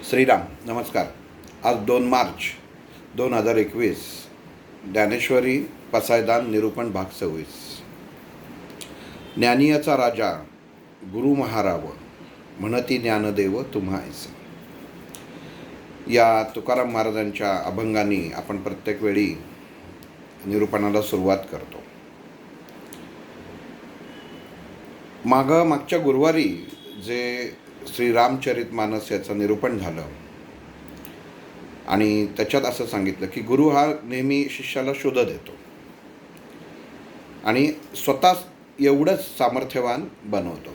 श्रीराम नमस्कार. आज 2 मार्च 2021 ज्ञानेश्वरी पसायदान निरूपण भाग 26. ज्ञानियाचा राजा गुरु महाराव म्हणती ज्ञानदेव तुम्हा ऐसे. या तुकाराम महाराजांच्या अभंगाने आपण प्रत्येक वेळी निरूपणाला सुरुवात करतो. मागच्या गुरुवारी जे श्री रामचरितमानस याचं निरूपण झालं आणि त्याच्यात असं सांगितलं की गुरु हा नेहमी शिष्याला शोध देतो आणि स्वतः एवढंच सामर्थ्यवान बनवतो.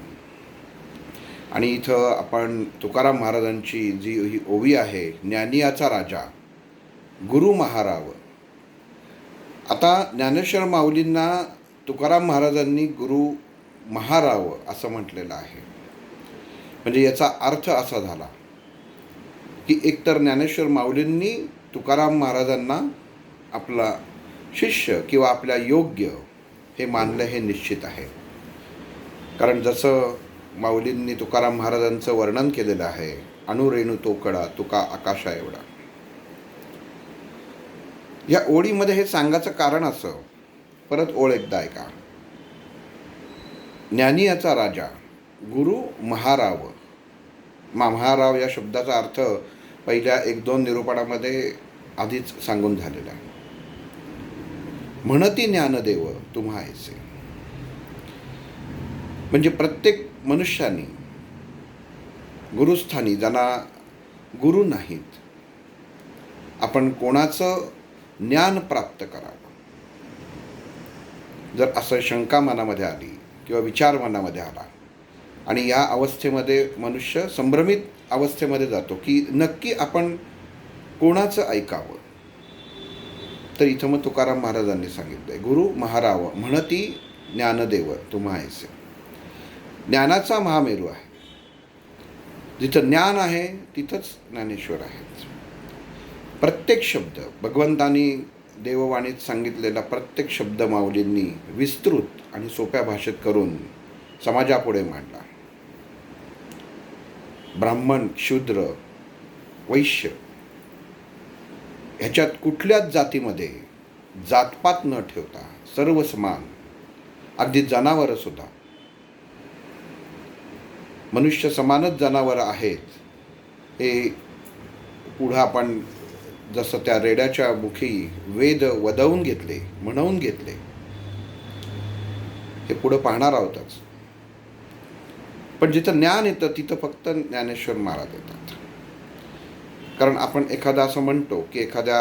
आणि इथं आपण तुकाराम महाराजांची जी ही ओवी आहे, ज्ञानियाचा राजा गुरु महाराव. आता ज्ञानेश्वर माऊलींना तुकाराम महाराजांनी गुरु महाराव असं म्हटलेलं आहे. म्हणजे याचा अर्थ असा झाला की एकतर ज्ञानेश्वर माऊलींनी तुकाराम महाराजांना आपला शिष्य किंवा आपल्या योग्य हे मानलं हे निश्चित आहे. कारण जसं माऊलींनी तुकाराम महाराजांचं वर्णन केलेलं आहे, अणुरेणू तो कडा तुका आकाशा एवढा. या ओळीमध्ये हे सांगायचं कारण असं, परत ओळ एकदा ऐका. ज्ञानियाचा राजा गुरु महाराव. महाराव या शब्दाचा अर्थ पहिल्या 1-2 निरूपणामध्ये आधीच सांगून झालेला आहे. म्हणती ज्ञानदेव तुम्हा ऐसे. म्हणजे प्रत्येक मनुष्याने गुरुस्थानी ज्यांना गुरु नाहीत, आपण कोणाचं ज्ञान प्राप्त करावं. जर असं शंका मनामध्ये आली किंवा विचार मनामध्ये आला आणि या अवस्थेमध्ये मनुष्य संभ्रमित अवस्थेमध्ये जातो की नक्की आपण कोणाचं ऐकावं, तर इथं मग तुकाराम महाराजांनी सांगितलंय गुरु महाराव म्हणती ज्ञानदेव तुम्हा ऐसे. ज्ञानाचा महामेरू आहे. जिथं ज्ञान आहे तिथंच ज्ञानेश्वर आहेत. प्रत्येक शब्द भगवंतानी देववाणीत सांगितलेला प्रत्येक शब्द माऊलींनी विस्तृत आणि सोप्या भाषेत करून समाजापुढे मांडला. ब्राह्मण, शूद्र, वैश्य ह्याच्यात कुठल्याच जातीमध्ये जातपात न ठेवता सर्व समान, अगदी जनावरंसुद्धा मनुष्य समानच जनावरं आहेत. हे पुढं आपण जसं त्या रेड्याच्या मुखी वेद वदवून घेतले, म्हणवून घेतले, हे पुढं पाहणार आहोतच. पण जिथं ज्ञान येतं तिथं फक्त ज्ञानेश्वर महाराज येतात. कारण आपण एखादा असं म्हणतो की एखाद्या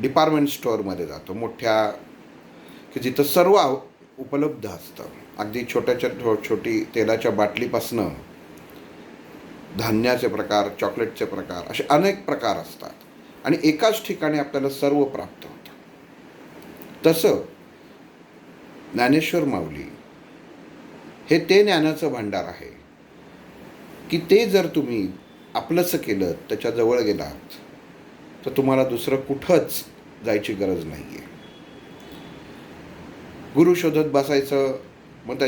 डिपार्टमेंट स्टोअरमध्ये जातो मोठ्या, की जिथं सर्व उपलब्ध असतं. अगदी छोटी तेलाच्या बाटलीपासनं धान्याचे प्रकार, चॉकलेटचे प्रकार, असे अनेक प्रकार असतात आणि एकाच ठिकाणी आपल्याला सर्व प्राप्त होतं. तसं ज्ञानेश्वर माऊली हे ते ज्ञानाचं भांडार आहे की ते जर तुम्ही आपलंसं केलं, त्याच्याजवळ गेलात, तर तुम्हाला दुसरं कुठंच जायची गरज नाही आहे. गुरु शोधत बसायचं, मग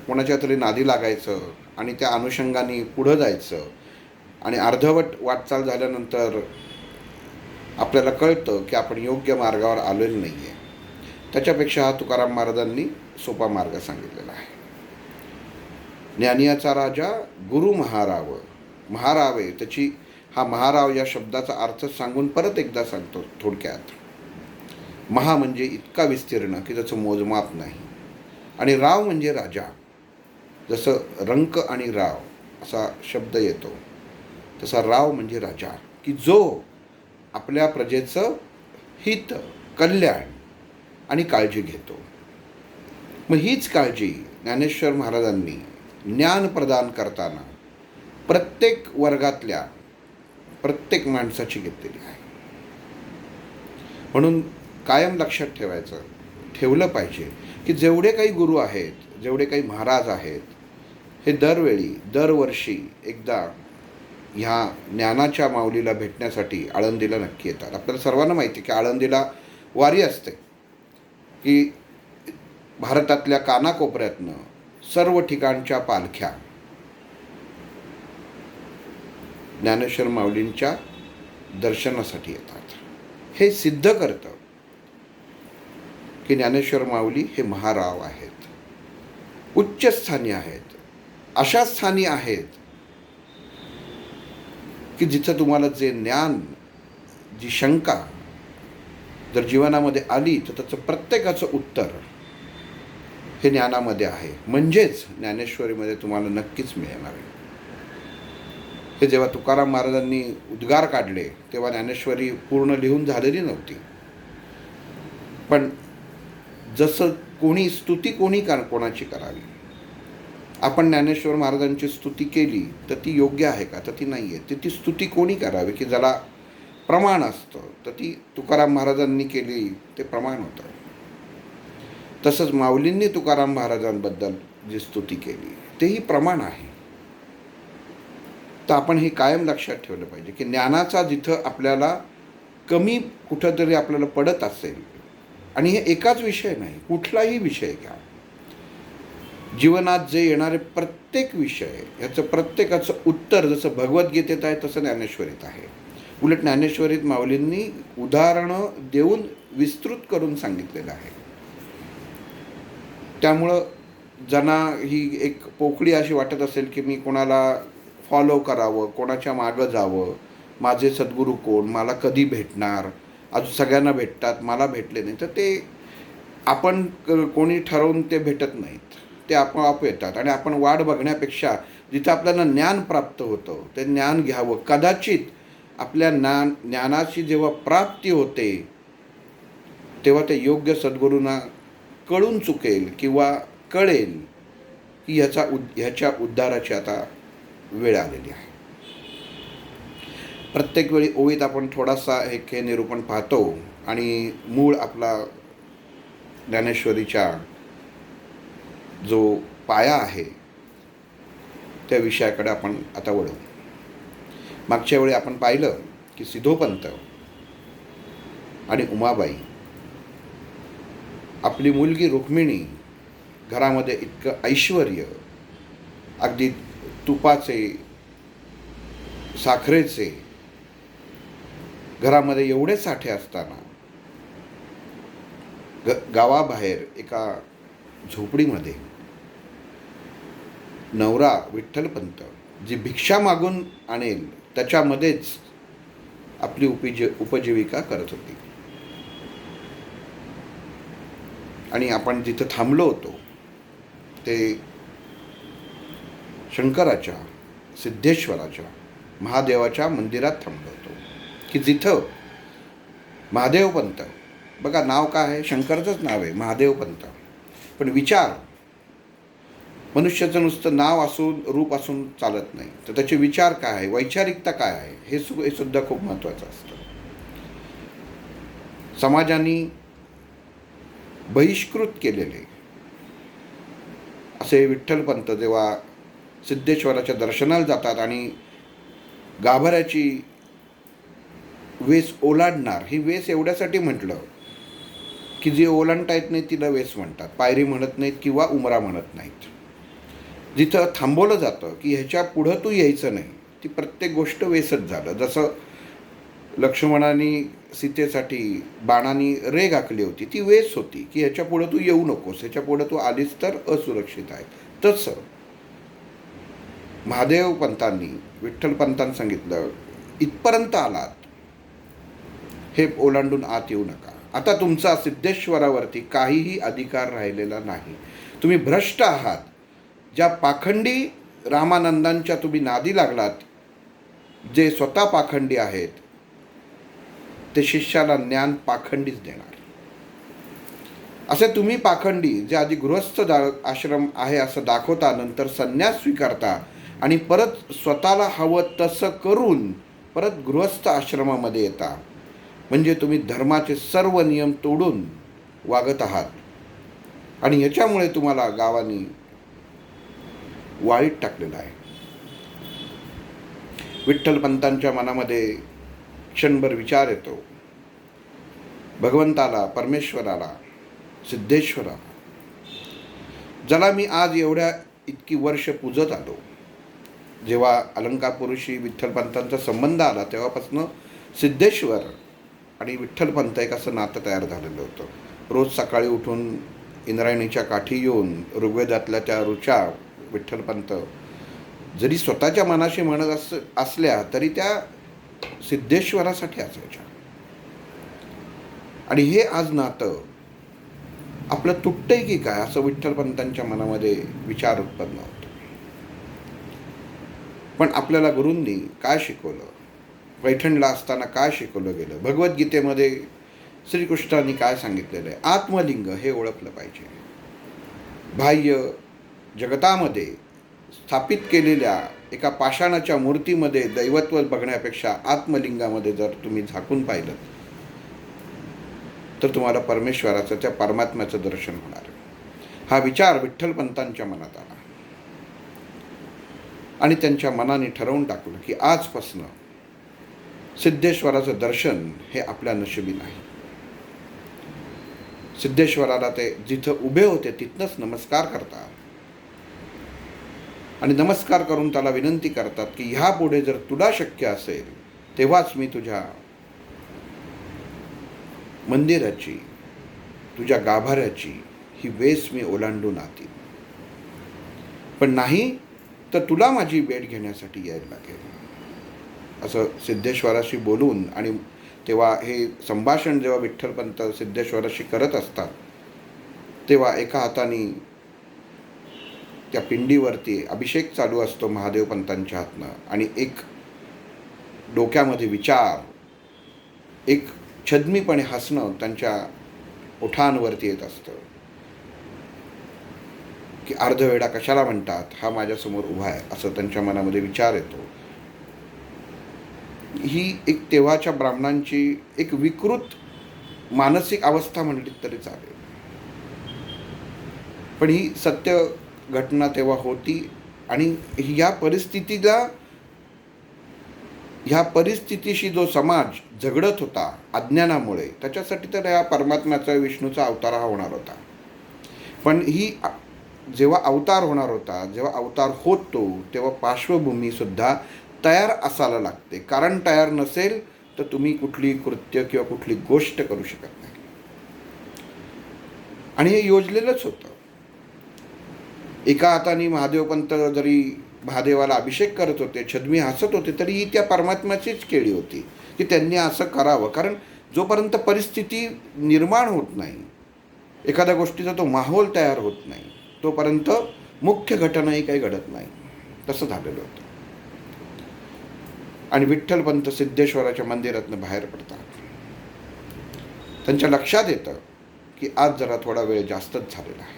कोणाच्या तरी नादी लागायचं आणि त्या अनुषंगाने पुढं जायचं आणि अर्धवट वाटचाल झाल्यानंतर आपल्याला कळतं की आपण योग्य मार्गावर आलेलो नाही आहे. त्याच्यापेक्षा हा तुकाराम महाराजांनी सोपा मार्ग सांगितलेला आहे. ज्ञानियाचा राजा गुरु महाराव. महारावे त्याची हा महाराव या शब्दाचा अर्थ सांगून परत एकदा सांगतो थोडक्यात. महा म्हणजे इतका विस्तीर्ण की त्याचं मोजमाप नाही, आणि राव म्हणजे राजा. जसं रंक आणि राव असा शब्द येतो, तसा राव म्हणजे राजा, की जो आपल्या प्रजेचं हित, कल्याण आणि काळजी घेतो. मग हीच काळजी ज्ञानेश्वर महाराजांनी ज्ञान प्रदान करताना प्रत्येक वर्गातल्या प्रत्येक माणसाची घेतलेली आहे. म्हणून कायम लक्षात ठेवलं पाहिजे की जेवढे काही गुरु आहेत, जेवढे काही महाराज आहेत, हे दरवर्षी एकदा ह्या ज्ञानाच्या माऊलीला भेटण्यासाठी आळंदीला नक्की येतात. आपल्याला सर्वांना माहिती आहे की आळंदीला वारी असते, की भारतातल्या कानाकोपऱ्यातनं सर्व ठिकाणच्या पालख्या ज्ञानेश्वर माऊलींच्या दर्शनासाठी येतात. हे सिद्ध करतं की ज्ञानेश्वर माऊली हे महाराव आहेत, उच्च स्थानी आहेत, अशा स्थानी आहेत की जिथं तुम्हाला जे ज्ञान, जी शंका जर जीवनामध्ये आली तर त्याचं प्रत्येकाचं उत्तर हे ज्ञानामध्ये आहे. म्हणजेच ज्ञानेश्वरीमध्ये तुम्हाला नक्कीच मिळणार आहे. हे जेव्हा तुकाराम महाराजांनी उद्गार काढले तेव्हा ज्ञानेश्वरी पूर्ण लिहून झालेली नव्हती. पण जसं कोणी स्तुती कोणाची करावी, आपण ज्ञानेश्वर महाराजांची स्तुती केली तर ती योग्य आहे का? तर ती नाही आहे. ती स्तुती कोणी करावी की ज्याला प्रमाण असतं, तर ती तुकाराम महाराजांनी केली ते प्रमाण होतं. तसंच माऊलींनी तुकाराम महाराजांबद्दल जी स्तुती केली तेही प्रमाण आहे. तर आपण हे कायम लक्षात ठेवलं पाहिजे की ज्ञानाचा जिथं आपल्याला कमी कुठंतरी आपल्याला पडत असेल, आणि हे एकाच विषय नाही, कुठलाही विषय घ्या, जीवनात जे येणारे प्रत्येक विषय याचं प्रत्येकाचं उत्तर जसं भगवद्गीतेत आहे तसं ज्ञानेश्वरीत आहे. उलट ज्ञानेश्वरीत माऊलींनी उदाहरणं देऊन विस्तृत करून सांगितलेलं आहे. त्यामुळं ज्यांना ही एक पोकळी अशी वाटत असेल की मी कोणाला फॉलो करावं, कोणाच्या मागं जावं, माझे सद्गुरू कोण, मला कधी भेटणार, अजून सगळ्यांना भेटतात मला भेटले नाही, तर ते आपण कोणी ठरवून ते भेटत नाहीत, ते आपोआप येतात. आणि आपण वाट बघण्यापेक्षा जिथं आपल्याला ज्ञान प्राप्त होतं ते ज्ञान घ्यावं. कदाचित आपल्या ज्ञानाची जेव्हा प्राप्ती होते तेव्हा ते योग्य सद्गुरूंना कळून चुकेल किंवा कळेल की ह्याच्या उद्धाराची आता वेळ आलेली आहे. प्रत्येक वेळी ओळीत आपण थोडासा हे निरूपण पाहतो आणि मूळ आपला ज्ञानेश्वरीच्या जो पाया आहे त्या विषयाकडे आपण आता वळू. मागच्या वेळी आपण पाहिलं की सिद्धोपंत आणि उमाबाई, आपली मुलगी रुक्मिणी, घरामध्ये इतकं ऐश्वर्य, अगदी तुपाचे, साखरेचे घरामध्ये एवढे साठे असताना गावाबाहेर एका झोपडीमध्ये नवरा विठ्ठलपंत जी भिक्षा मागून आणेल त्याच्यामध्येच आपली उपजीविका करत होती. आणि आपण जिथं थांबलो होतो ते शंकराच्या, सिद्धेश्वराच्या, महादेवाच्या मंदिरात थांबलो होतो की जिथं महादेवपंत, बघा नाव काय आहे, शंकरचंच नाव आहे महादेवपंत, पण विचार, मनुष्याचं नुसतं नाव असून रूप असून चालत नाही, तर त्याचे विचार काय आहे, वैचारिकता काय आहे, हे सुद्धा खूप महत्त्वाचं असतं. समाजाने बहिष्कृत केलेले असे विठ्ठलपंत जेव्हा सिद्धेश्वराच्या दर्शनाला जातात आणि गाभाऱ्याची वेस ओलांडणार, ही वेस एवढ्यासाठी म्हटलं की जे ओलांडता येत नाही तिला वेस म्हणतात, पायरी म्हणत नाहीत किंवा उमरा म्हणत नाहीत. जिथं थांबवलं जातं की ह्याच्या पुढं तू यायचं नाही, ती प्रत्येक गोष्ट वेसच झालं. जसं लक्ष्मणाने सीतेसाठी बाणाने रेघ आखली होती, ती वेस होती की ह्याच्या पुढं तू येऊ नकोस, ह्याच्या पुढं तू आलीस तर असुरक्षित आहे. तसं महादेवपंतांनी, विठ्ठलपंतांनी सांगितलं, इथपर्यंत आलात, हे ओलांडून आत येऊ नका. आता तुमचा सिद्धेश्वरावरती काहीही अधिकार राहिलेला नाही, तुम्ही भ्रष्ट आहात. ज्या पाखंडी रामानंदांच्या तुम्ही नादी लागलात, जे स्वतः पाखंडी आहेत, ते शिष्याला ज्ञान पाखंडीच देणार. असे तुम्ही पाखंडी जे आधी गृहस्थ आश्रम आहे असं दाखवता, नंतर संन्यास स्वीकारता आणि परत स्वतःला हवं तसं करून परत गृहस्थ आश्रमामध्ये येता, म्हणजे तुम्ही धर्माचे सर्व नियम तोडून वागत आहात. आणि ह्याच्यामुळे तुम्हाला गावानी वाळीत टाकलेलं आहे. विठ्ठलपंतांच्या मनामध्ये क्षणभर विचार येतो, भगवंताला, परमेश्वराला, सिद्धेश्वराला, ज्याला मी आज इतकी वर्ष पूजत आलो, जेव्हा अलंकापुरुषी विठ्ठलपंतांचा संबंध आला तेव्हापासून सिद्धेश्वर आणि विठ्ठलपंत एक असं नातं तयार झालेलं होतं. रोज सकाळी उठून इंद्रायणीच्या काठी येऊन ऋग्वेदातल्या त्या ऋचा विठ्ठलपंत जरी स्वतःच्या मनाशी म्हणत असल्या तरी त्या सिद्धेश्वरासाठी असायच्या. आणि हे आज नातं आपलं तुटतंय की काय असं विठ्ठलपंतांच्या मनामध्ये विचार उत्पन्न होतो. पण आपल्याला गुरूंनी काय शिकवलं, पैठणला असताना काय शिकवलं गेलं, भगवद्गीतेमध्ये श्रीकृष्णांनी काय सांगितलेलं आहे, आत्मलिंग हे ओळखलं पाहिजे. बाह्य जगतामध्ये स्थापित केलेल्या एका पाषाणाच्या मूर्तीमध्ये दैवत्व बघण्यापेक्षा आत्मलिंगामध्ये जर तुम्ही झाकून पाहिलं तर तुम्हाला परमेश्वराचं, त्या परमात्म्याचं दर्शन होणार. हा विचार विठ्ठलपंतांच्या मनात आला आणि त्यांच्या मनाने ठरवून टाकलं की आजपासून सिद्धेश्वराचं दर्शन हे आपल्या नशिबी नाही. सिद्धेश्वराला ते जिथं उभे होते तिथनंच नमस्कार करतात आणि नमस्कार करून त्याला विनंती करतात की ह्या पुढे जर तुला शक्य असेल तेव्हाच मी तुझ्या मंदिराची, तुझ्या गाभाऱ्याची ही वेस मी ओलांडून आतील, पण नाही तर तुला माझी भेट घेण्यासाठी यायला लागेल, असं सिद्धेश्वराशी बोलून. आणि तेव्हा हे संभाषण जेव्हा विठ्ठलपंत सिद्धेश्वराशी करत असतात तेव्हा एका हाताने त्या पिंडीवरती अभिषेक चालू असतो महादेवपंतांच्या हातनं आणि एक डोक्यामध्ये विचार, एक छद्मीपणे हसणं त्यांच्या ओठांवरती येत असतं की अर्धवेडा कशाला म्हणतात, हा माझ्यासमोर उभा आहे, असं त्यांच्या मनामध्ये विचार येतो. ही एक तेव्हाच्या ब्राह्मणांची एक विकृत मानसिक अवस्था म्हणली तरी चालेल, पण ही सत्य घटना तेव्हा होती. आणि ह्या परिस्थितीशी जो समाज झगडत होता अज्ञानामुळे, त्याच्यासाठी तर या परमात्म्याचा, विष्णूचा अवतार हा होणार होता. पण ही जेव्हा अवतार होणार होता, जेव्हा अवतार होतो तेव्हा पार्श्वभूमीसुद्धा तयार असायला लागते. कारण तयार नसेल तर तुम्ही कुठली कृत्य किंवा कुठली गोष्ट करू शकत नाही. आणि हे योजलेलंच होतं. एका हाताने महादेवपंत जरी महादेवाला अभिषेक करत होते, छद्मी हसत होते, तरी ही त्या परमात्म्याचीच केळी होती की त्यांनी असं करावं. कारण जोपर्यंत परिस्थिती निर्माण होत नाही, एखाद्या गोष्टीचा तो माहोल तयार होत नाही, तोपर्यंत मुख्य घटनाही काही घडत नाही. तसं झालेलं होतं. आणि विठ्ठलपंत सिद्धेश्वराच्या मंदिरातनं बाहेर पडतात. त्यांच्या लक्षात येतं की आज जरा थोडा वेळ जास्तच झालेला आहे.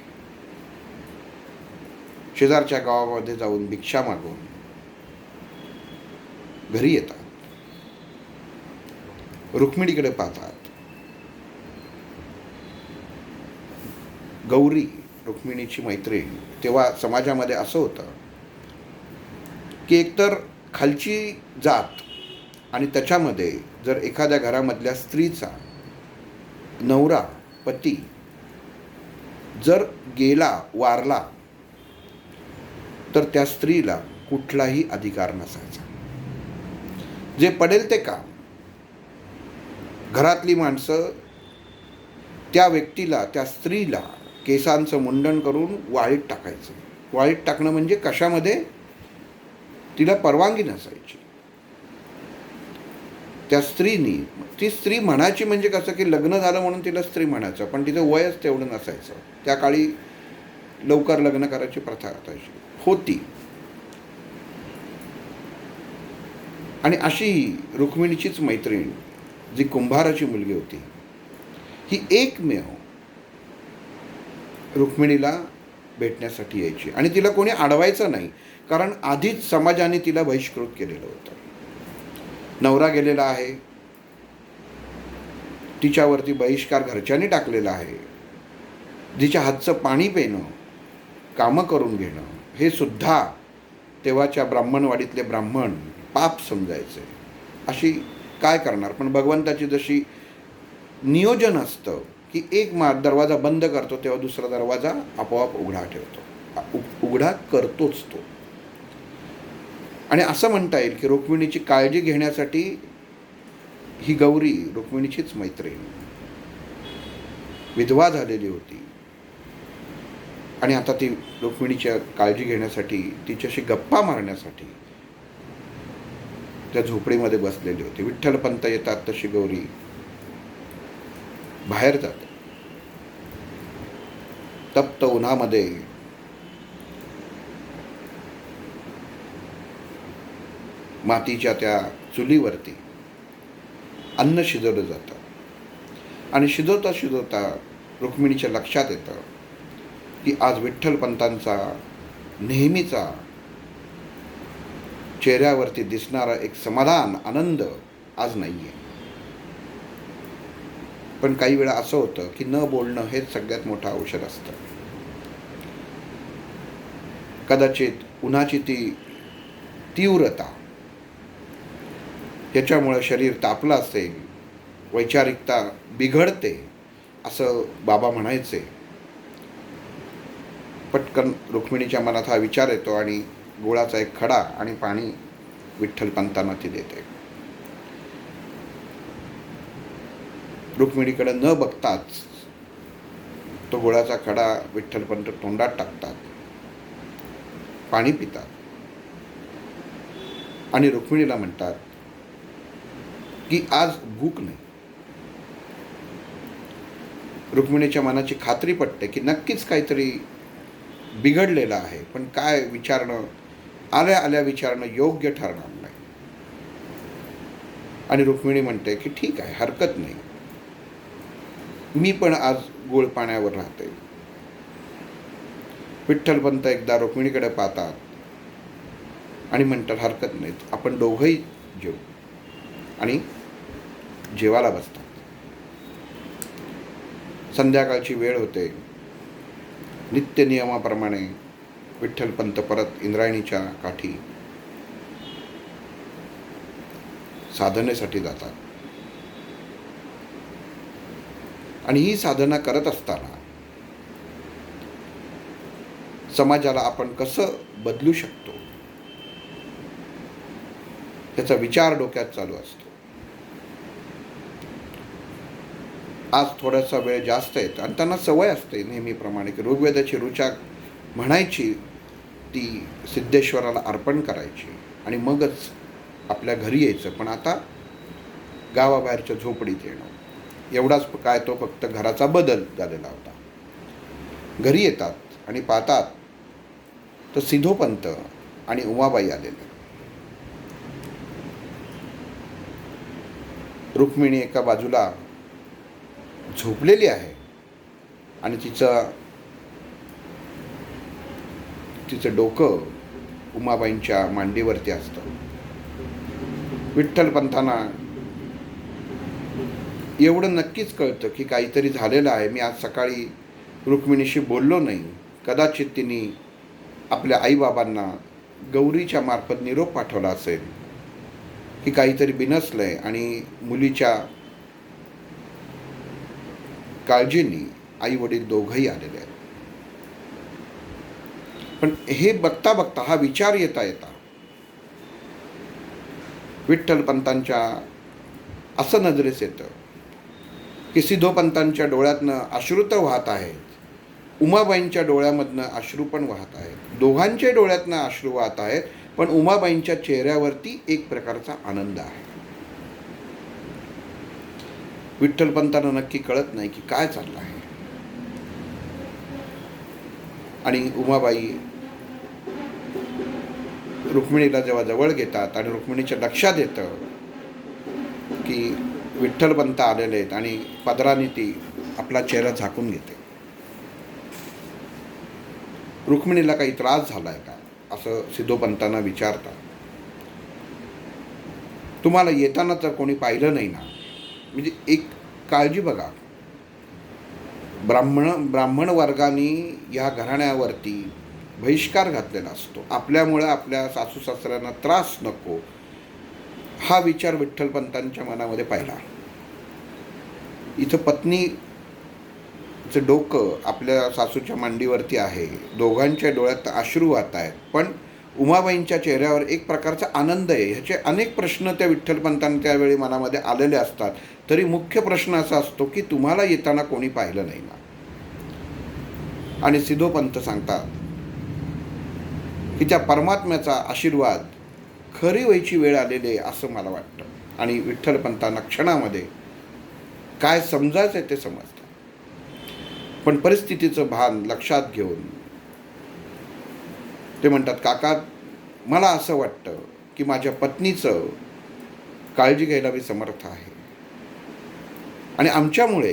शेजारच्या गावामध्ये जाऊन भिक्षा मागून घरी येतात. रुक्मिणीकडे पाहतात. गौरी, रुक्मिणीची मैत्रीण. तेव्हा समाजामध्ये असं होतं की एकतर खालची जात आणि त्याच्यामध्ये जर एखाद्या घरामधल्या स्त्रीचा नवरा, पती जर गेला, वारला, तर त्या स्त्रीला कुठलाही अधिकार नसायचा. जे पडेल ते काम घरातली माणसं त्या व्यक्तीला, त्या स्त्रीला केसांचं मुंडन करून वाळीत टाकायचं. वाळीत टाकणं म्हणजे कशामध्ये? तिला परवानगी नसायची. त्या स्त्रीनी, ती स्त्री म्हणायची म्हणजे कसं की लग्न झालं म्हणून तिला स्त्री म्हणायचं, पण तिचं वयच तेवढं नसायचं. त्या काळी लवकर लग्न करायची प्रथा होती. आणि अशी रुक्मिणीचीच मैत्रीण, जी कुंभाराची मुलगी होती, ही एकमेव रुक्मिणीला भेटण्यासाठी यायची. आणि तिला कोणी अडवायचं नाही, कारण आधीच समाजाने तिला बहिष्कृत केलेलं होतं. नवरा गेलेला आहे, तिच्यावरती बहिष्कार घरच्यांनी टाकलेला आहे. जिच्या हातचं पाणी पिणं, कामं करून घेणं, हे सुद्धा तेव्हाच्या ब्राह्मणवाडीतले ब्राह्मण पाप समजायचे. अशी काय करणार? पण भगवंताची जशी नियोजन असतं की एक दरवाजा बंद करतो तेव्हा दुसरा दरवाजा आपोआप उघडा ठेवतो, उघडा करतोच तो. आणि असं म्हणता येईल की रुक्मिणीची काळजी घेण्यासाठी ही गौरी रुक्मिणीचीच मैत्रीण, विधवा झालेली होती आणि आता ती रुक्मिणीच्या काळजी घेण्यासाठी, तिच्याशी गप्पा मारण्यासाठी त्या झोपडीमध्ये बसलेली होती. विठ्ठलपंत येतात तशी गौरी बाहेर जाते. तप्त उन्हामध्ये मातीच्या त्या चुलीवरती अन्न शिजवलं जातं आणि शिजवता शिजवता रुक्मिणीच्या लक्षात येतं की आज विठ्ठलपंतांचा नेहमीचा चेहऱ्यावरती दिसणारा एक समाधान, आनंद आज नाही आहे. पण काही वेळा असं होतं की न बोलणं हेच सगळ्यात मोठं औषध असतं. कदाचित उन्हाची ती तीव्रता याच्यामुळं शरीर तापलं असेल, वैचारिकता बिघडते असं बाबा म्हणायचे. पटकन रुक्मिणीच्या मनात हा विचार येतो आणि गुळाचा एक खडा आणि पाणी विठ्ठलपंतांना ती देते. रुक्मिणीकडे न बघताच तो गुळाचा खडा विठ्ठलपंत तोंडात टाकतात, पाणी पितात आणि रुक्मिणीला म्हणतात की आज भूक नाही. रुक्मिणीच्या मनाची खात्री पटते की नक्कीच काहीतरी बिघडलेलं आहे, पण काय विचारणं, आल्या आल्या विचारणं योग्य ठरणार नाही. आणि रुक्मिणी म्हणते की ठीक आहे, हरकत नाही, मी पण आज गोळ पाण्यावर राहते. विठ्ठलपंत एकदा रुक्मिणीकडे पाहतात आणि म्हणतात हरकत नाही, आपण दोघंही जेवू. आणि जेवायला बसतात. संध्याकाळची वेळ होते. नित्य नियमाप्रमाणे विठ्ठलपंत परत इंद्रायणीच्या काठी साधनेसाठी जातात. आणि ही साधना करत असताना समाजाला आपण कसं बदलू शकतो याचा विचार डोक्यात चालू असतो. आज थोडासा वेळ जास्त येतो आणि त्यांना सवय असते नेहमीप्रमाणे की ऋग्वेदाची ऋचा म्हणायची, ती सिद्धेश्वराला अर्पण करायची आणि मगच आपल्या घरी यायचं. पण आता गावाबाहेरच्या झोपडीत येणं एवढाच काय, तो फक्त घराचा बदल झालेला होता. घरी येतात आणि पाहतात तर सिद्धोपंत आणि उमाबाई आलेले. रुक्मिणी एका बाजूला झोपलेली आहे आणि तिचं डोकं उमाबाईंच्या मांडीवरती असतं. विठ्ठलपंतांना एवढं नक्कीच कळतं की काहीतरी झालेलं आहे. मी आज सकाळी रुक्मिणीशी बोललो नाही, कदाचित तिने आपल्या आईबाबांना गौरीच्या मार्फत निरोप पाठवला असेल की काहीतरी बिनसलं आहे आणि मुलीच्या काळजीने आई वडील दोघंही आलेले आहेत. पण हे बघता बघता हा विचार येता विठ्ठलपंतांच्या असं नजरेस येतं की सिद्धोपंतांच्या डोळ्यातनं अश्रू तर वाहत आहेत, उमाबाईंच्या डोळ्यामधनं अश्रू पण वाहत आहेत. दोघांच्या डोळ्यातनं अश्रू वाहत आहेत, पण उमाबाईंच्या चेहऱ्यावरती एक प्रकारचा आनंद आहे. विठ्ठलपंतांना नक्की कळत नाही की काय चाललं आहे. आणि उमाबाई रुक्मिणीला जेव्हा जवळ घेतात आणि रुक्मिणीच्या लक्षात येतं की विठ्ठलपंत आलेले आहेत आणि पदराने ती आपला चेहरा झाकून घेते. रुक्मिणीला काही त्रास झाला आहे का असं सिद्धोपंतांना विचारतात. तुम्हाला येताना तर कोणी पाहिलं नाही ना. म्हणजे एक काळजी बघा, ब्राह्मण वर्गाने या घराण्यावरती बहिष्कार घातलेला असतो. आपल्यामुळे आपल्या सासू सासऱ्यांना त्रास नको हा विचार विठ्ठलपंतांच्या मनामध्ये पाहिला. इथं पत्नीचं डोकं आपल्या सासूच्या मांडीवरती आहे, दोघांच्या डोळ्यात अश्रू वाहत आहेत, पण उमाबाईंच्या चेहऱ्यावर एक प्रकारचा आनंद आहे. ह्याचे अनेक प्रश्न त्या विठ्ठलपंतांना त्यावेळी मनामध्ये आलेले असतात. तरी मुख्य प्रश्न असा असतो की तुम्हाला येताना कोणी पाहिलं नाही ना. आणि सिद्धोपंत सांगतात की त्या परमात्म्याचा आशीर्वाद खरी व्हायची वेळ आलेली आहे असं मला वाटतं. आणि विठ्ठलपंतांना क्षणामध्ये काय समजायचं आहे ते समजतं. पण परिस्थितीचं भान लक्षात घेऊन ते म्हणतात, काका मला असं वाटतं की माझ्या पत्नीचं काळजी घ्यायला मी समर्थ आहे आणि आमच्यामुळे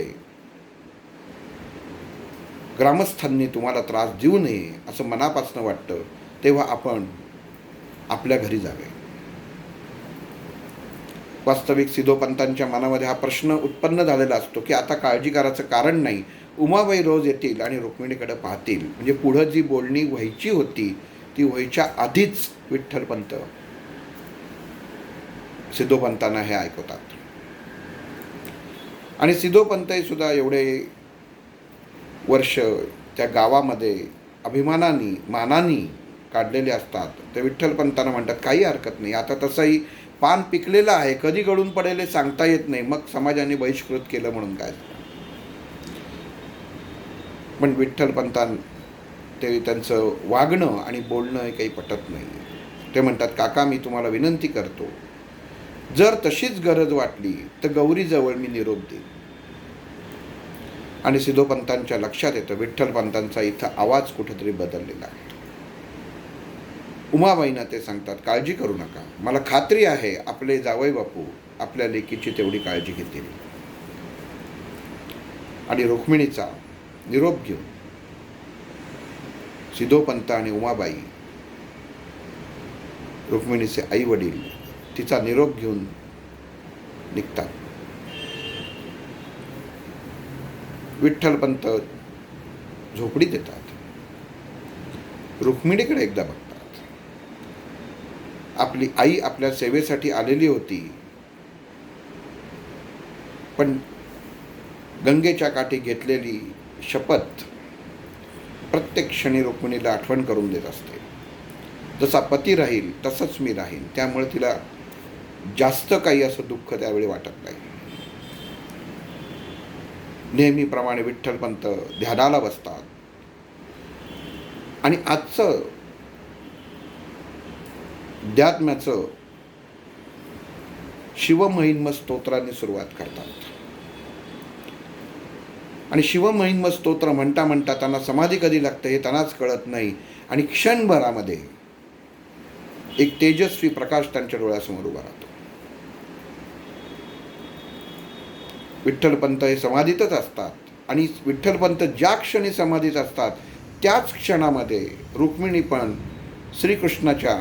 ग्रामस्थांनी तुम्हाला त्रास देऊ नये असं मनापासून वाटतं. तेव्हा आपण आपल्या घरी जावे. वास्तविक सिद्धोपंतांच्या मनामध्ये हा प्रश्न उत्पन्न झालेला असतो की आता काळजी करायचं कारण नाही. उमाबाई रोज येतील आणि रुक्मिणीकडे पाहतील. म्हणजे पुढं जी बोलणी व्हायची होती ती व्हायच्या आधीच विठ्ठलपंत सिद्धोपंतांना हे ऐकवतात. आणि सिद्धोपंतही सुद्धा एवढे वर्ष त्या गावामध्ये अभिमानाने मानाने काढलेले असतात. ते विठ्ठलपंतांना म्हणतात काही हरकत नाही, आता तसंही पान पिकलेलं आहे, कधी गळून पडेल हे सांगता येत नाही, मग समाजाने बहिष्कृत केलं म्हणून काय. पण विठ्ठलपंतां ते त्यांचं वागणं आणि बोलणं हे काही पटत नाही. ते म्हणतात, काका मी तुम्हाला विनंती करतो, जर तशीच गरज वाटली तर गौरीजवळ मी निरोप देईन. आणि सिद्धोपंतांच्या लक्षात येतं विठ्ठलपंतांचा इथं आवाज कुठेतरी बदललेला आहे. उमाबाईंना ते सांगतात, काळजी करू नका, मला खात्री आहे आपले जावई बापू आपल्या लेकीची तेवढी काळजी घेतील. आणि रुक्मिणीचा निरोप घेऊन सिद्धोपंत आणि उमाबाई, रुक्मिणीचे आई वडील, तिचा निरोप घेऊन निघतात. विठ्ठलपंत झोपडीत येतात. रुक्मिणीकडे एकदा बघतात. आपली आई आपल्या सेवेसाठी आलेली होती, पण गंगेच्या काठी घेतलेली शपथ प्रत्येक क्षणी रुक्मिणीला आठवण करून देत असते. जसा पती राहील तसंच मी राहील. त्यामुळे तिला जास्त काही असं दुःख त्यावेळी वाटत नाही. नेहमीप्रमाणे विठ्ठलपंत ध्यानाला बसतात आणि आजचं अध्यात्म्याचं शिवमहिम्न स्तोत्राने सुरुवात करतात. आणि शिवमहिम्न स्तोत्र म्हणता म्हणता त्यांना समाधी कधी लागते हे त्यांनाच कळत नाही. आणि क्षणभरामध्ये एक तेजस्वी प्रकाश त्यांच्या डोळ्यासमोर उभा राहतो. विठ्ठलपंत हे समाधीतच असतात. आणि विठ्ठलपंत ज्या क्षणी समाधीत असतात त्याच क्षणामध्ये रुक्मिणी पण श्रीकृष्णाच्या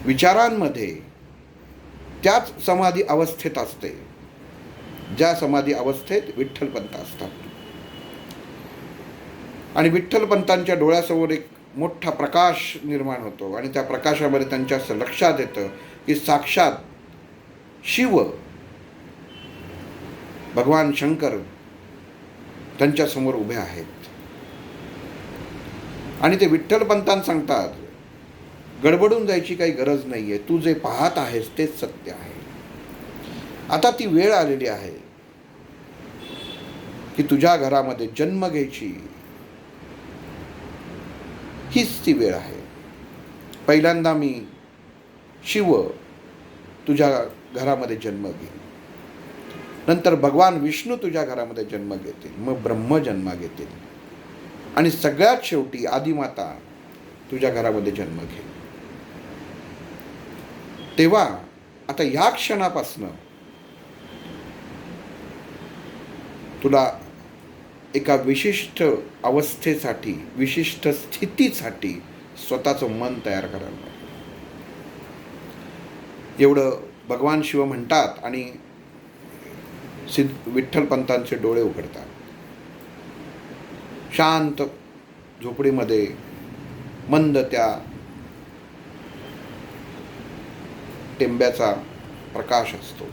विचारांमध्ये त्याच समाधी अवस्थेत असते ज्या समाधी अवस्थेत विठ्ठलपंत असतात. आणि विठ्ठलपंतांच्या डोळ्यासमोर एक मोठा प्रकाश निर्माण होतो. आणि त्या प्रकाशामध्ये त्यांच्या लक्षात येतं की साक्षात शिव भगवान शंकर त्यांच्यासमोर उभे आहेत. आणि ते विठ्ठलपंतांना सांगतात, गडबडून जायची काही गरज नाही आहे, तू जे पाहत आहेस तेच सत्य आहे. आता ती वेळ आलेली आहे की तुझ्या घरामध्ये जन्म घ्यायची, हीच ती वेळ आहे. पहिल्यांदा मी शिव तुझ्या घरामध्ये जन्म घेईन, नंतर भगवान विष्णू तुझ्या घरामध्ये जन्म घेतील, मग ब्रह्म जन्म घेतील, आणि सगळ्यात शेवटी आदिमाता तुझ्या घरामध्ये जन्म घेईल. तेव्हा आता ह्या क्षणापासनं तुला एका विशिष्ट अवस्थेसाठी, विशिष्ट स्थितीसाठी स्वतःचं मन तयार करायला पाहिजे. एवढं भगवान शिव म्हणतात आणि विठ्ठलपंतांचे डोळे उघडतात. शांत झोपडीमध्ये मंद त्या टेंब्याचा प्रकाश असतो.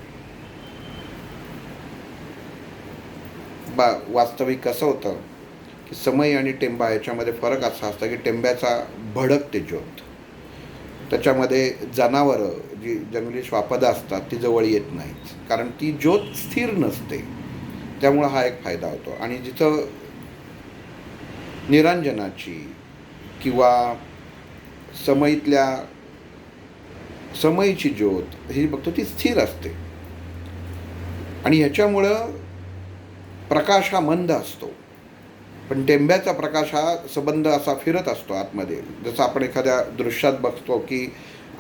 वास्तविक कसं होतं की समय आणि टेंबा याच्यामध्ये फरक असा असतो की टेंब्याचा भडकते ज्योत त्याच्यामध्ये जनावरं जी जंगली श्वापदं असतात ती जवळ येत नाहीत, कारण ती ज्योत स्थिर नसते. त्यामुळं हा एक फायदा होतो. आणि जिथं निरांजनाची किंवा समईतल्या समईची ज्योत ही बघतो ती स्थिर असते, आणि ह्याच्यामुळं प्रकाश हा मंद असतो. पण टेंब्याचा प्रकाश हा सबंध असा फिरत असतो आतमध्ये. जसं आपण एखाद्या दृश्यात बघतो की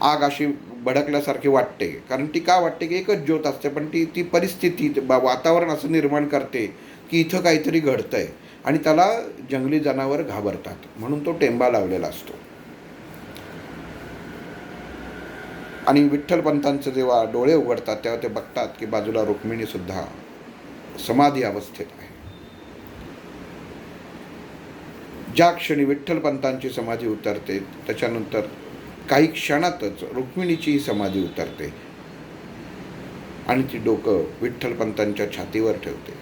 आग अशी भडकल्यासारखी वाटते, कारण ती का वाटते की एकच ज्योत असते, पण ती ती परिस्थिती वातावरण असं निर्माण करते की इथं काहीतरी घडतंय, आणि त्याला जंगली जनावर घाबरतात, म्हणून तो टेंबा लावलेला असतो. आणि विठ्ठलपंतांचं जेव्हा डोळे उघडतात तेव्हा ते बघतात की बाजूला रुक्मिणीसुद्धा समाधी अवस्थेत आहे. ज्या क्षणी विठ्ठलपंतांची समाधी उतरते त्याच्यानंतर काही क्षणातच रुक्मिणीचीही समाधी उतरते, आणि ती डोकं विठ्ठलपंतांच्या छातीवर ठेवते.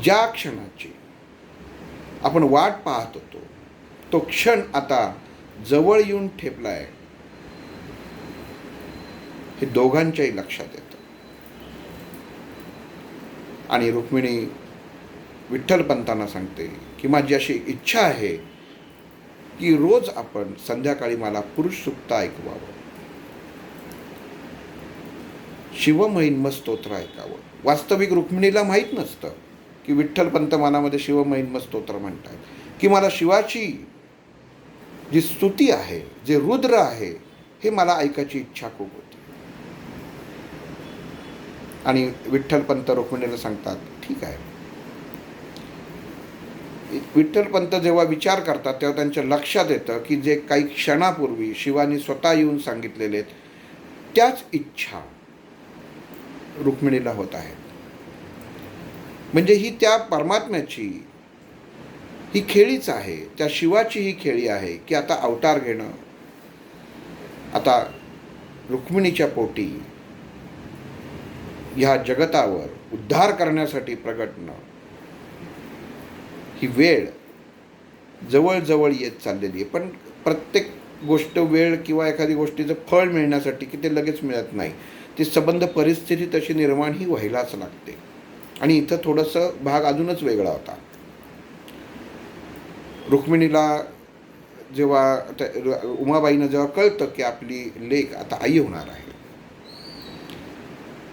ज्या क्षणाची आपण वाट पाहत होतो तो क्षण आता जवळ येऊन ठेपलाय, हे दोघांच्याही लक्षात येतं. आणि रुक्मिणी विठ्ठलपंतांना सांगते की माझी अशी इच्छा आहे की रोज आपण संध्याकाळी मला पुरुष सुक्त ऐकवावं, शिवमहिम्न स्तोत्र ऐकावं. वास्तविक रुक्मिणीला माहीत नसतं की विठ्ठलपंत मनामध्ये शिवमहिम्न स्तोत्र म्हणतात, की मला शिवाची जी स्तुती आहे, जे रुद्र आहे, हे मला ऐकायची इच्छा खूप होती. आणि विठ्ठलपंत रुक्मिणीला सांगतात ठीक आहे. विठ्ठलपंत जेव्हा विचार करतात तेव्हा त्यांच्या लक्षात येतं की जे काही क्षणापूर्वी शिवानी स्वतः येऊन सांगितलेले त्याच इच्छा रुक्मिणीला होत आहेत. म्हणजे ही त्या परमात्म्याची ही खेळीच आहे, त्या शिवाची ही खेळी आहे की आता अवतार घेणं, आता रुक्मिणीच्या पोटी ह्या जगतावर उद्धार करण्यासाठी प्रगटणं, ही वेळ जवळजवळ येत चाललेली आहे. पण प्रत्येक गोष्ट वेळ किंवा एखादी गोष्टीचं फळ मिळण्यासाठी की ते लगेच मिळत नाही, ती संबंध परिस्थिती तशी निर्माण ही व्हायलाच लागते. आणि इथं थोडंसं भाग अजूनच वेगळा होता. रुक्मिणीला जेव्हा उमाबाईनं जेव्हा कळतं की आपली लेक आता आई होणार आहे,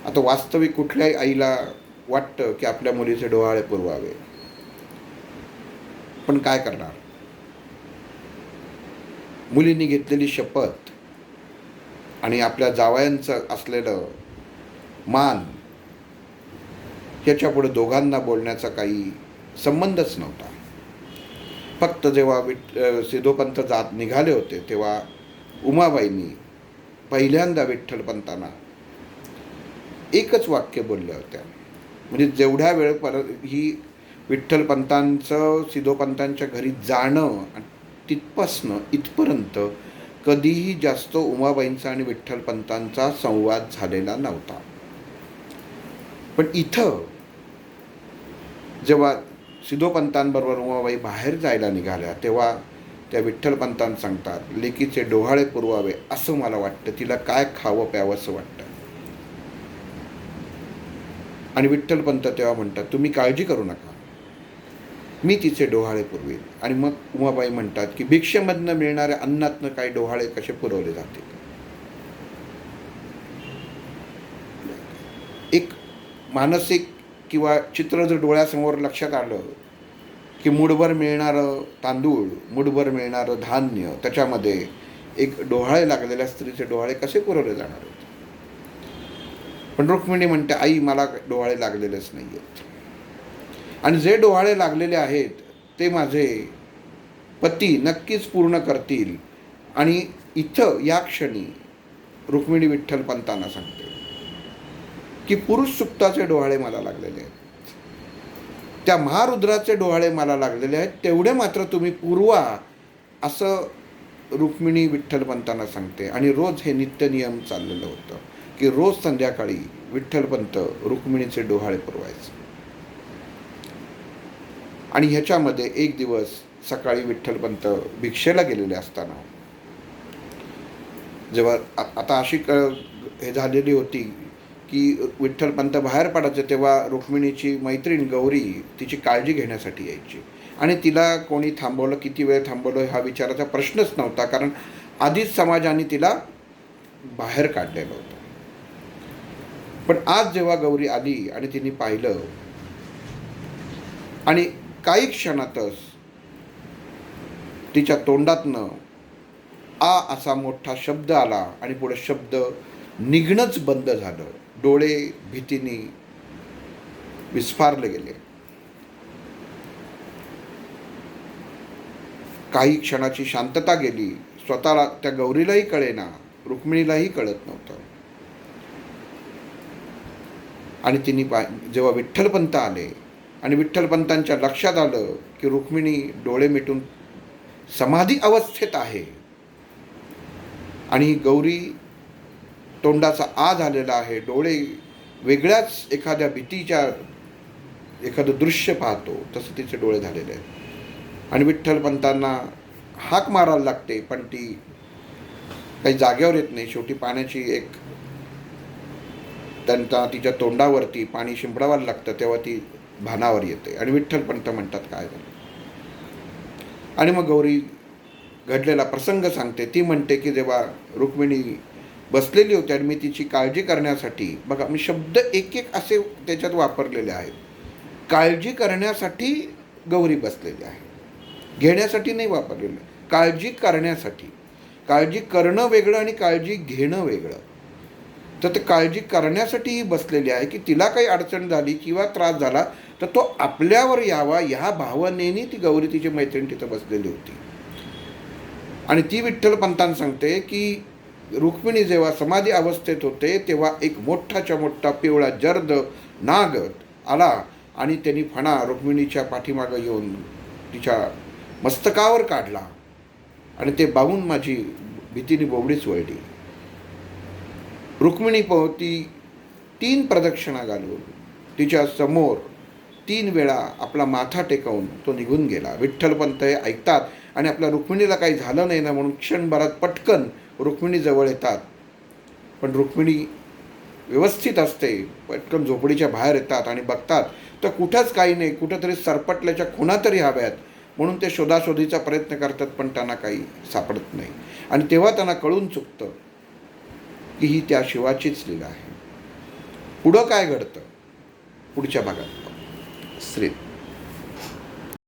आता वास्तविक कुठल्याही आईला वाटतं की आपल्या मुलीचे डोहाळे पुरवावे, पण काय करणार. मुलींनी घेतलेली शपथ आणि आपल्या जावयांचं असलेलं मान याच्यापुढे दोघांना बोलण्याचा काही संबंधच नव्हता. फक्त जेव्हा सिद्धोपंत जात निघाले होते तेव्हा उमाबाईंनी पहिल्यांदा विठ्ठलपंतांना एकच वाक्य बोलल्या होत्या. म्हणजे जेवढ्या वेळ ही विठ्ठलपंतांचं सिद्धोपंतांच्या घरी जाणं तिथपासनं इथपर्यंत कधीही जास्त उमाबाईंचा आणि विठ्ठलपंतांचा संवाद झालेला नव्हता. पण इथं जेव्हा सिद्धोपंतांबरोबर उमाबाई बाहेर जायला निघाल्या तेव्हा त्या विठ्ठलपंतांना सांगतात, लेकीचे डोहाळे पुरवावे असं मला वाटतं, तिला काय खावं प्यावं असं वाटतं. आणि विठ्ठलपंत तेव्हा म्हणतात, तुम्ही काळजी करू नका, मी तिचे डोहाळे पुरवेल. आणि मग उमाबाई म्हणतात की भिक्षेमधनं मिळणाऱ्या अन्नातनं काही डोहाळे कसे पुरवले जातील. एक मानसिक किंवा चित्र जर डोळ्यासमोर लक्षात आलं की मुठभर मिळणारं तांदूळ, मुठभर मिळणारं धान्य, त्याच्यामध्ये एक डोहाळे लागलेल्या स्त्रीचे डोहाळे कसे पुरवले जाणार आहेत. पण रुक्मिणी म्हणते, आई मला डोहाळे लागलेलेच नाही आहेत, आणि जे डोहाळे लागलेले आहेत ते माझे पती नक्कीच पूर्ण करतील. आणि इथं या क्षणी रुक्मिणी विठ्ठलपंतांना सांगते की पुरुष सुक्ताचे डोहाळे मला लागलेले आहेत, त्या महारुद्राचे डोहाळे मला लागलेले आहेत, तेवढे मात्र तुम्ही पुरवा असं रुक्मिणी विठ्ठलपंतांना सांगते. आणि रोज हे नित्यनियम चाललेलं होतं की रोज संध्याकाळी विठ्ठलपंत रुक्मिणीचे डोहाळे पुरवायचे. आणि ह्याच्यामध्ये एक दिवस सकाळी विठ्ठलपंत भिक्षेला गेलेले असताना जेव्हा आता अशी हे झालेली होती की विठ्ठलपंत बाहेर पडायचे, तेव्हा रुक्मिणीची मैत्रीण गौरी तिची काळजी घेण्यासाठी यायची आणि तिला कोणी थांबवलं, किती वेळ थांबवलं हा विचाराचा प्रश्नच नव्हता, कारण आधीच समाजाने तिला बाहेर काढलेलं होतं. पण आज जेव्हा गौरी आली आणि तिने पाहिलं आणि काही क्षणातच तिच्या तोंडातनं आ असा मोठा शब्द आला आणि पुढे शब्द निघणंच बंद झालं. डोळे भीतीने विस्फारले गेले. काही क्षणाची शांतता गेली. स्वतःला त्या गौरीलाही कळेना, रुक्मिणीलाही कळत नव्हतं. आणि तिने जेव्हा विठ्ठलपंत आले आणि विठ्ठलपंतांच्या लक्षात आलं की रुक्मिणी डोळे मिटून समाधी अवस्थेत आहे आणि गौरी तोंडाचा आ झालेला आहे, डोळे वेगळ्याच एखाद्या भीतीच्या एखादं दृश्य पाहतो तसं तिचे डोळे झालेले आहेत. आणि विठ्ठलपंतांना हाक मारायला लागते, पण ती काही जागेवर येत नाही. शेवटी पाण्याची एक त्यांना तिच्या तोंडावरती पाणी शिंपडावायला लागतं, तेव्हा ती भानावर येते आणि विठ्ठलपंत म्हणतात काय झालं. आणि मग गौरी घडलेला प्रसंग सांगते. ती म्हणते की जेव्हा रुक्मिणी बसलेली होती आणि मी तिची काळजी करण्यासाठी, बघा मी शब्द एक एक असे त्याच्यात वापरलेले आहेत, काळजी करण्यासाठी गौरी बसलेली आहे, घेण्यासाठी नाही वापरलेलं. काळजी करण्यासाठी. काळजी करणं वेगळं आणि काळजी घेणं वेगळं. तर ते काळजी करण्यासाठी ही बसलेली आहे की तिला काही अडचण झाली किंवा त्रास झाला तर तो आपल्यावर यावा ह्या भावनेने ती गौरी तिची मैत्रीण तिथं बसलेली होती. आणि ती विठ्ठलपंतांना सांगते की रुक्मिणी जेव्हा समाधी अवस्थेत होते तेव्हा एक मोठाच्या मोठा पिवळा जर्द नाग आला आणि त्यांनी फणा रुक्मिणीच्या पाठीमागं येऊन तिच्या मस्तकावर काढला आणि ते पाहून माझी भीतीने बोबडीच वळली. रुक्मिणी ती 3 प्रदक्षिणा घालून तिच्या समोर 3 वेळा आपला माथा टेकवून तो निघून गेला. विठ्ठलपंत हे ऐकतात आणि आपल्या रुक्मिणीला काही झालं नाही ना म्हणून क्षणभरात पटकन रुक्मिणी जवळ येतात. पण रुक्मिणी व्यवस्थित असते. पटकन झोपडीच्या बाहेर येतात आणि बघतात तर कुठंच काही नाही, कुठंतरी सरपटल्याच्या खुणा तरी हव्यात म्हणून ते शोधाशोधीचा प्रयत्न करतात, पण त्यांना काही सापडत नाही. आणि तेव्हा त्यांना कळून चुकतं की ही त्या शिवाचीच लीला आहे. पुढं काय घडतं पुढच्या भागात. श्री